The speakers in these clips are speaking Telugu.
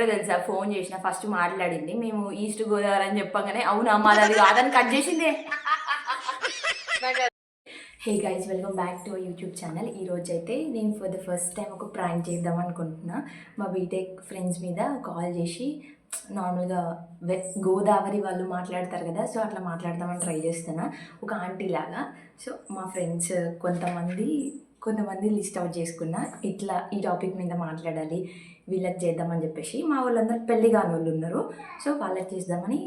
అవుతారో తెలుసా, ఫోన్ చేసిన ఫస్ట్ మాట్లాడింది, మేము ఈస్ట్ గోదావరి అని చెప్పగానే అవునా మాది అది కాదని కట్ చేసిందే. Hey guys, welcome back to our YouTube channel. ఈరోజు అయితే నేను ఫర్ ద ఫస్ట్ టైం ఒక ప్రాంక్ చేద్దాం అనుకుంటున్నా. మా బీటెక్ ఫ్రెండ్స్ మీద కాల్ చేసి నార్మల్గా గోదావరి వాళ్ళు మాట్లాడతారు కదా, సో అట్లా మాట్లాడదామని ట్రై చేస్తున్నా ఒక ఆంటీ లాగా. సో మా ఫ్రెండ్స్ కొంతమంది లిస్ట్ అవుట్ చేసుకున్నా, ఇట్లా ఈ టాపిక్ మీద మాట్లాడాలి వీళ్ళకి చేద్దామని చెప్పేసి. మా వాళ్ళందరూ పెళ్ళి కాని వాళ్ళు ఉన్నారు, సో వాళ్ళకి చేద్దామని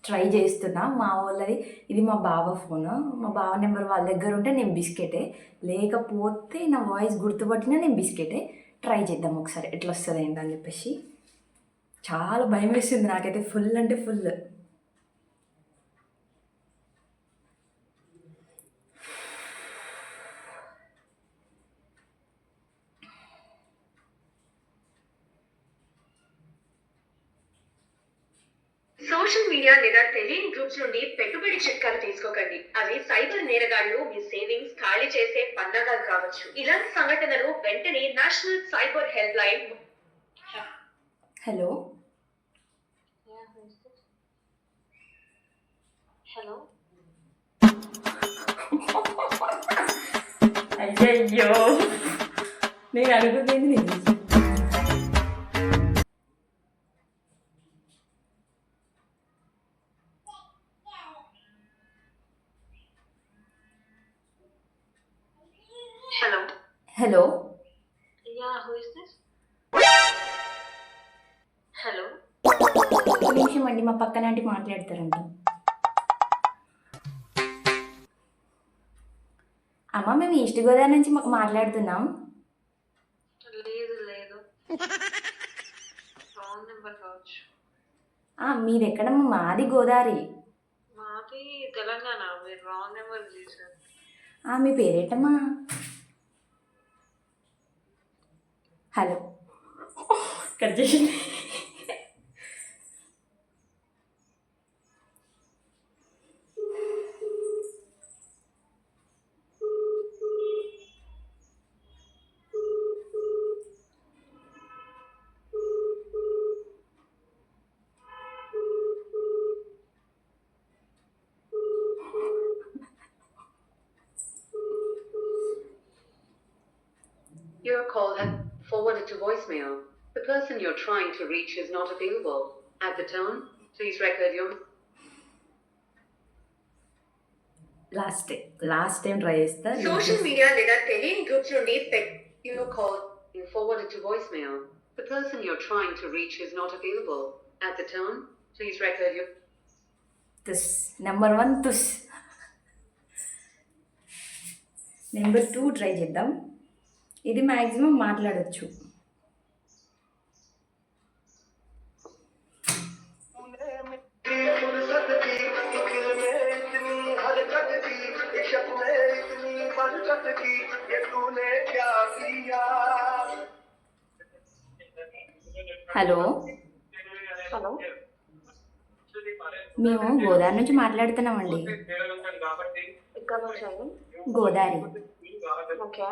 ట్రై చేస్తున్నా. మా వాళ్ళది ఇది మా బావ ఫోను, మా బావ నెంబర్ వాళ్ళ దగ్గర ఉంటే నేను బిస్కెటే, లేకపోతే నా వాయిస్ గుర్తుపట్టినా నేను బిస్కెటే. ట్రై చేద్దాం ఒకసారి ఎట్లా వస్తుంది ఏంటని చెప్పేసి. చాలా భయం వేస్తుంది నాకైతే, ఫుల్ అంటే ఫుల్. సోషల్ మీడియా లేదా తెలియని గ్రూప్స్ నుండి పెట్టుబడి చిట్కాలు తీసుకోకండి. అవి సైబర్ నేరగాళ్లు మీ సేవింగ్స్ ఖాళీ చేసే పన్నాగాలు కావచ్చు. ఇలాంటి సంఘటనలు వెంటనే national cyber help line. Hello hello అయ్యయ్యో, నేను అడుగుతుంది నేను. Hello hello who is this? Hello ఒక నిమిషం అండి, మా పక్కన ఆంటీ మాట్లాడతారండి. అమ్మ, మేము ఈస్ట్ గోదావరి నుంచి మాట్లాడుతున్నాం. లేదు లేదు, రాంగ్ నెంబర్ కావచ్చు. మీది ఎక్కడమ్మా? మాది గోదావరి. మాది తెలంగాణ, మీరు రాంగ్ నెంబర్ చేశారు. మీ పేరేంటమ్మా? హలో, కట్ చేసింది. Your call has forwarded to voicemail. The person you're trying to reach is not available. At the tone, please record your... last time try చేస్తా. సోషల్ మీడియా లేదా తెలియని గ్రూప్స్ నుండి your call is forwarded to voicemail. The person you're trying to reach is not available. At the tone, please record your... తుస్ నెంబర్ 1 తుస్. నెంబర్ 2 ట్రై చేద్దాం. ఇది మ్యాక్సిమం మాట్లాడచ్చు. హలో హలో, మేము గోదావరి నుంచి మాట్లాడుతున్నామండి. ఇక్కడ నుంచి అండి? గోదావరి. ఓకే,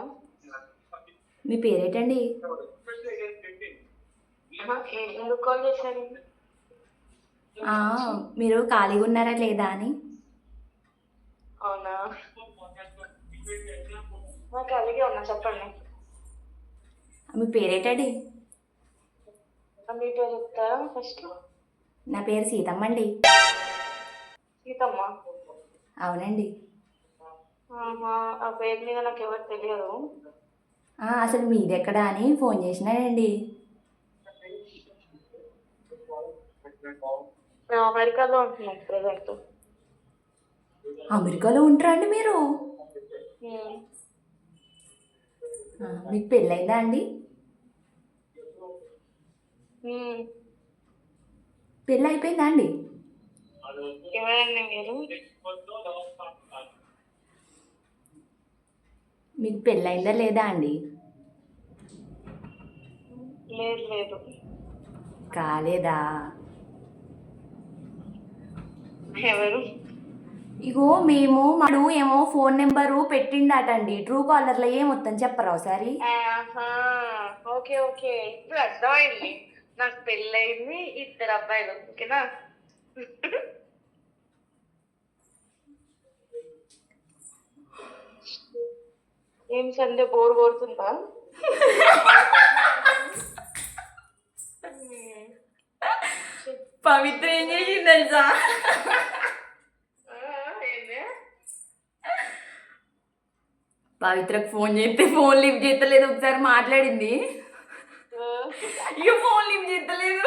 మీ పేరేటండి? ఎందుకు కాల్ చేశారు? మీరు ఖాళీగా ఉన్నారా లేదా అని. అవునా, ఖాళీగా ఉన్నా, చెప్పండి. మీ పేరేటండి? మీ పేరు చెప్తారా ఫస్ట్? నా పేరు సీతమ్మ అండి. సీతమ్మ? అవునండి. ఆ పేరు మీద నాకు ఎవరు తెలియదు. అసలు మీది ఎక్కడా అని ఫోన్ చేసినానండి. మేము అమెరికాలో ఉంటున్నాం ప్రజెంట్. అమెరికాలో ఉంటారా అండి మీరు? మీకు పెళ్ళైందా అండి? పెళ్ళి అయిపోయిందా అండి? ఎవరండి మీరు? మీకు పెళ్ళైందా లేదా అండి? లేదు లేదు. కాలేదా? ఎవరు? ఇగో మేము మాడు ఏమో ఫోన్ నెంబరు పెట్టిండాటండి ట్రూ కాలర్లో, ఏమొద్దని చెప్పరా ఒకసారి? ఓకే ఓకే, ఇప్పుడు అర్థమైంది. నాకు పెళ్ళయింది 2 అబ్బాయిలు. ఓకేనా? ఏం సండే బోర్ కొడుతుందా? పవిత్ర ఏం చేసింది తెలుసా? ఏంది? పవిత్రకు ఫోన్ చేస్తే ఫోన్ లిఫ్ట్ చేస్తలేదు. ఒకసారి మాట్లాడింది, ఇక ఫోన్ లిఫ్ట్ చేస్తలేదు.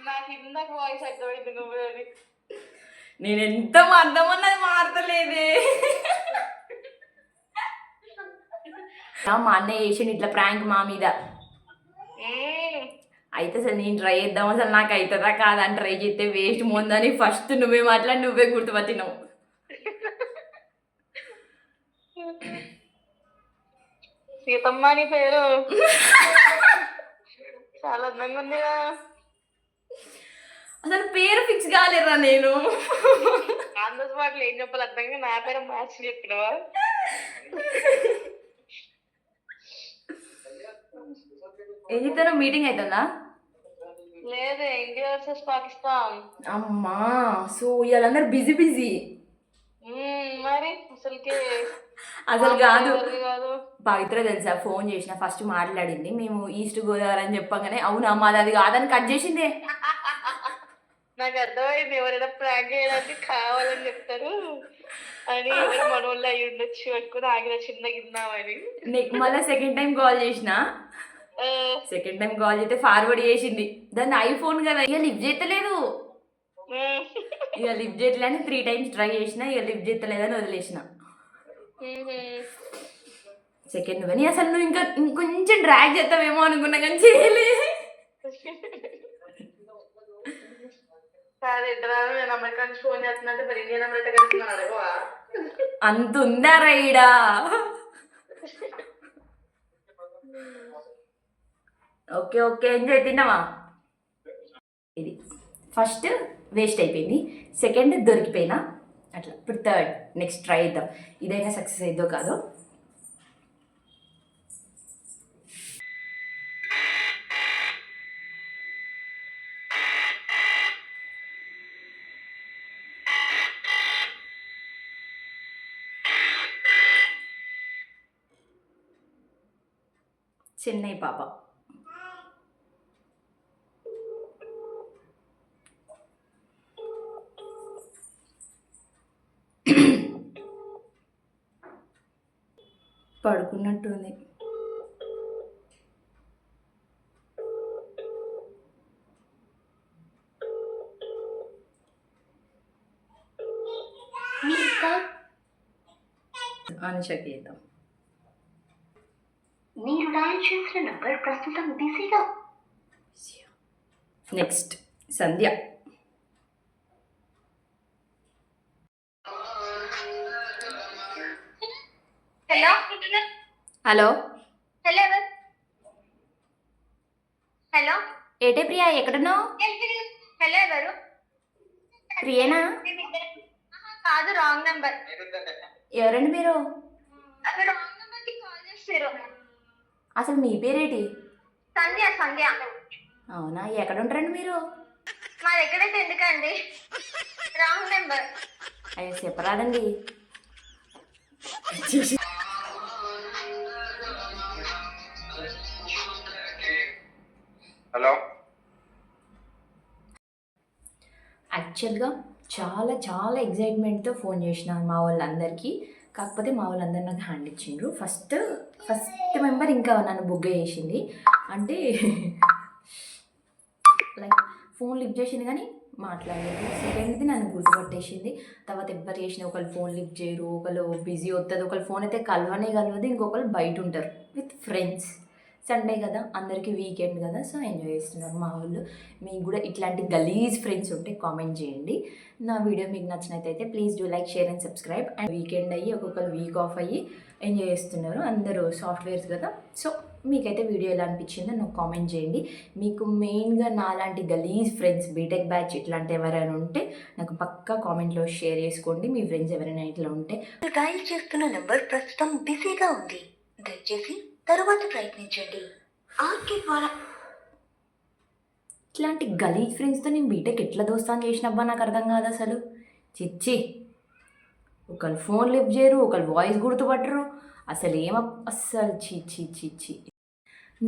నాకు ఇందాక వాయిస్ అర్థమైంది నువ్వు అని. నేను ఎంత అర్థమన్నది మారతలేదే. మా అన్నయ్య చేసిండు ఇట్లా ప్రాంక్ మా మీద. అయితే అసలు నేను ట్రై చేద్దాం, అసలు నాకు అవుతుందా కాదని ట్రై చేస్తే వేస్ట్ ముందని ఫస్ట్ నువ్వే మాట్లాడి నువ్వే గుర్తుపట్టినావు. సీతమ్మ నీ పేరు చాలా అందంగా ఉందిగా. అసలు పేరు ఫిక్స్ కాలేరా నేను. ఆన్ ద స్పాట్ ఏం చెప్పాలి అర్థంగా నా పేరు మ్యాచ్ చెప్పినవా? ఏం చెప్తాను, మీటింగ్ అవుతుందా? లేదే, ఇండియా వర్సెస్ పాకిస్తాన్. అమ్మా, సో ఇవాళందరూ బిజీ బిజీ. మరి అసలుకే అసలు కాదు, కాదు. పవిత్ర తెలుసా, ఫోన్ చేసిన ఫస్ట్ మాట్లాడింది, మేము ఈస్ట్ గోదావరి అని చెప్పగానే అవునా మాది అది కాదని కట్ చేసిందే. నాకు అర్థమైంది, ఎవరైనా ప్రాంక్ చేయడానికి కావాలని చెప్తారు అని, ఎవరు మనోళ్ళు అయ్యి ఉండొచ్చు అనుకుని ఆగిన చిన్న గిన్నామని. మళ్ళీ సెకండ్ టైం కాల్ చేసిన, సెకండ్ టైం కాల్ చేస్తే ఫార్వర్డ్ చేసింది. దాన్ని ఐఫోన్ కదా, ఇక లిఫ్ట్ చేస్తలేదు. ఇక లిఫ్ట్ చేయట్లేని 3 times ట్రై చేసిన, ఇక లిఫ్ట్ చేస్తలేదని వదిలేసిన. సెకండ్ కానీ అసలు నువ్వు ఇంకా ఇంకొంచెం డ్రాగ్ చేస్తావేమో అనుకున్నా కానీ చేయలే. ఫోన్ చేస్తున్నట్టు మరి ఇండియా నెంబర్ ఎట్లా కలుస్తున్నాడు? అంత ఉందా రైడా? Okay okay, enjoy. తిన్నావా? ఇది ఫస్ట్ వేస్ట్ అయిపోయింది, సెకండ్ దొరికిపోయినా అట్లా. ఇప్పుడు థర్డ్, నెక్స్ట్ ట్రై చేద్దాం, ఇదైనా సక్సెస్ అయిద్దో కాదో. చెన్నై పాప. పడుకున్నట్టుంది. అనుషకి చేద్దాం. మీరు డయల్ చేసిన నంబర్ ప్రస్తుతం బిజీగా. నెక్స్ట్ సంధ్య. హలో హలో హలో హలో, ఏటే ప్రియా, ఎక్కడున్నావు? హలో ఎవరు? ప్రియేనా? కాదు, రాంగ్ నెంబర్. ఎవరండి మీరు? రాంగ్ నెంబర్ కి కాల్ చేస్తారు. అసలు మీ పేరేటి? సంధ్య. సంధ్య. అవునా, ఎక్కడ ఉంటారండి మీరు? మా దగ్గరైతే ఎందుకండి, రాంగ్ నెంబర్. అయ్యో చెప్పరాదండి. హలో. యాక్చువల్గా చాలా చాలా ఎగ్జైట్మెంట్తో ఫోన్ చేసినాను మా వాళ్ళందరికీ, కాకపోతే మా వాళ్ళందరూ నాకు హ్యాండ్ ఇచ్చిండ్రు. ఫస్ట్ మెంబర్ ఇంకా నన్ను బుగ్గ చేసింది, అంటే లైక్ ఫోన్ లిఫ్ట్ చేసింది కానీ మాట్లాడలేదు. సెకండ్ది నన్ను గుర్తుపట్టేసింది. తర్వాత ఎవ్వరు చేసిన ఒకళ్ళు ఫోన్ లిఫ్ట్ చేయరు, ఒకళ్ళు బిజీ వస్తుంది, ఒకళ్ళు ఫోన్ అయితే కలవదు, ఇంకొకళ్ళు బయట ఉంటారు విత్ ఫ్రెండ్స్. సండే కదా, అందరికీ వీకెండ్ కదా, సో ఎంజాయ్ చేస్తున్నారు మా వాళ్ళు. మీకు కూడా ఇట్లాంటి గలీజ్ ఫ్రెండ్స్ ఉంటే కామెంట్ చేయండి. నా వీడియో మీకు నచ్చినట్టయితే please do like, share and subscribe. And weekend అయ్యి ఒక్కొక్కరు వీక్ ఆఫ్ అయ్యి ఎంజాయ్ చేస్తున్నారు, అందరూ సాఫ్ట్వేర్స్ కదా. సో మీకైతే వీడియో ఎలా అనిపించిందో నాకు కామెంట్ చేయండి. మీకు మెయిన్గా నాలాంటి గలీజ్ ఫ్రెండ్స్, బీటెక్ బ్యాచ్ ఇట్లాంటి ఎవరైనా ఉంటే నాకు పక్కా కామెంట్లో షేర్ చేసుకోండి. మీ ఫ్రెండ్స్ ఎవరైనా ఇట్లా ఉంటే. డయల్ చేస్తున్న నంబర్ ప్రస్తుతం బిజీగా ఉంది, దయచేసి తరువాత ప్రయత్నించండి. ఆర్కే ద్వారా ఇట్లాంటి గలీజ్ ఫ్రెండ్స్తో నేను బీటెక్ ఎట్లా దోస్తాను చేసినబ్బా నాకు అర్థం కాదు అసలు. చిచ్చి, ఒకళ్ళు ఫోన్ లిఫ్ట్ చేయరు, ఒకళ్ళు వాయిస్ గుర్తుపట్టరు, అసలు అస్సలు చి.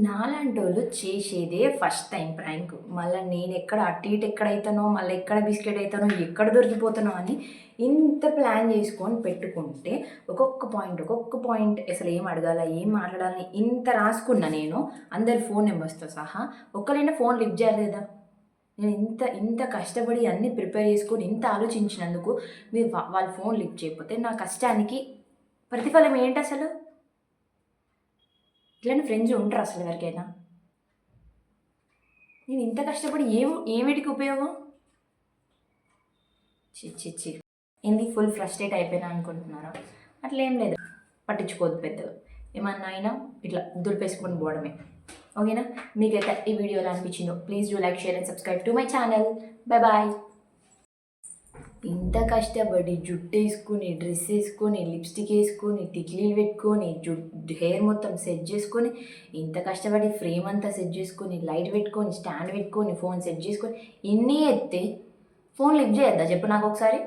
నాలాంటి వాళ్ళు చేసేదే ఫస్ట్ టైం ప్రాంక్. మళ్ళీ నేను ఎక్కడ అటు ఇటు ఎక్కడైతానో, మళ్ళీ ఎక్కడ బిస్కెట్ అవుతానో, ఎక్కడ దొరికిపోతానో అని ఇంత ప్లాన్ చేసుకొని పెట్టుకుంటే ఒక్కొక్క పాయింట్ అసలు ఏం అడగాల, ఏం మాట్లాడాలని ఇంత రాసుకున్నా నేను, అందరి ఫోన్ నెంబర్స్తో సహా. ఒక్కరైనా ఫోన్ లిఫ్ట్ చేయలేదా? నేను ఇంత కష్టపడి అన్నీ ప్రిపేర్ చేసుకొని ఇంత ఆలోచించినందుకు మీరు వాళ్ళ ఫోన్ లిఫ్ట్ చేయకపోతే నా కష్టానికి ప్రతిఫలం ఏంటి అసలు? ఇట్లాంటి ఫ్రెండ్స్ ఉంటారు అసలు ఎవరికైనా? నేను ఇంత కష్టపడి ఏమిటికి ఉపయోగం? చి ఏంది ఫుల్ ఫ్రస్ట్రేట్ అయిపోయినా అనుకుంటున్నారా? అట్లా ఏం లేదు, పట్టించుకోవద్దు పెద్దగా. ఏమన్నా అయినా ఇట్లా దులిపేసుకొని పోవడమే. ఓకేనా? మీకైతే ఈ వీడియో ఎలా అనిపించిందో please do like, share and subscribe to my channel. Bye. ఇంత కష్టపడి జుట్టు వేసుకొని, డ్రెస్ వేసుకొని, లిప్స్టిక్ వేసుకొని, టిక్లీలు పెట్టుకొని, హెయిర్ మొత్తం సెట్ చేసుకొని, ఇంత కష్టపడి ఫ్రేమ్ అంతా సెట్ చేసుకొని, లైట్ పెట్టుకొని, స్టాండ్ పెట్టుకొని, ఫోన్ సెట్ చేసుకొని, ఇన్ని ఎత్తే ఫోన్ లిఫ్ట్ చేయొద్దా చెప్పు నాకు ఒకసారి?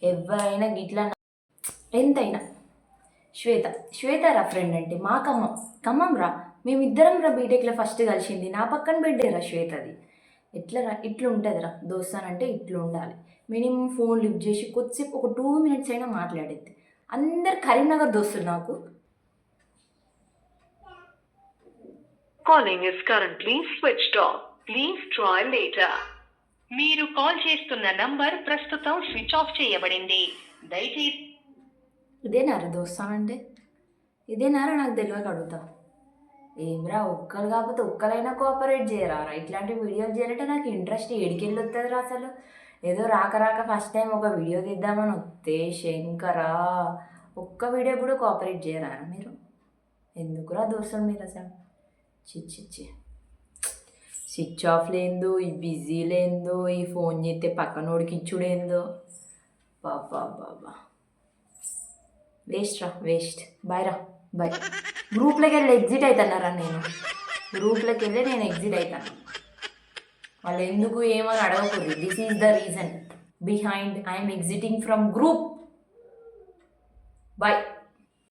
ఎవరైనా గిట్లా ఎంతైనా శ్వేత రా ఫ్రెండ్ అంటే మా ఖమ్మం రా, మేమిద్దరం రా బీటెక్లో ఫస్ట్ కలిసింది, నా పక్కన బిడ్డే రా శ్వేతది. ఇట్లా ఉంటుంది రా దోస్తానంటే, ఇట్లా ఉండాలి. మినిమం ఫోన్ లిఫ్ట్ చేసి కొద్దిసేపు ఒక 2 minutes అయినా మాట్లాడేది. అందరు కరీంనగర్ దోస్తులు నాకు. Calling is currently switched off, please try later. మీరు కాల్ చేస్తున్న నంబర్ ప్రస్తుతం స్విచ్ ఆఫ్ చేయబడింది, దయచేసి. ఇదేనారా దోస్తానంటే? ఇదేనారా నాకు తెలియక అడుగుతా. ఏమ్రా, ఒక్కరు కాకపోతే ఒక్కరైనా కోఆపరేట్ చేయరా? ఇట్లాంటి వీడియోలు చేయాలంటే నాకు ఇంట్రెస్ట్ ఏడికెళ్ళి వస్తుంది రా అసలు. ఏదో రాక ఫస్ట్ టైం ఒక వీడియో తీద్దామని వస్తే శంకరా, ఒక్క వీడియో కూడా కోఆపరేట్ చేయరా మీరు? ఎందుకురా దోస్తులు మీరు అసలు? చి స్విచ్ ఆఫ్ లేందో, ఈ బిజీ లేందో, ఈ ఫోన్ చేస్తే పక్కనోడికి ఇచ్చుడేందో. బాబా వేస్ట్. బాయ్. గ్రూప్లోకి వెళ్ళి ఎగ్జిట్ అవుతున్నారా? గ్రూప్లోకి వెళ్ళి నేను ఎగ్జిట్ అవుతాను. వాళ్ళు ఎందుకు ఏమని అడగకూడదు. This is the reason behind I'm exiting from group.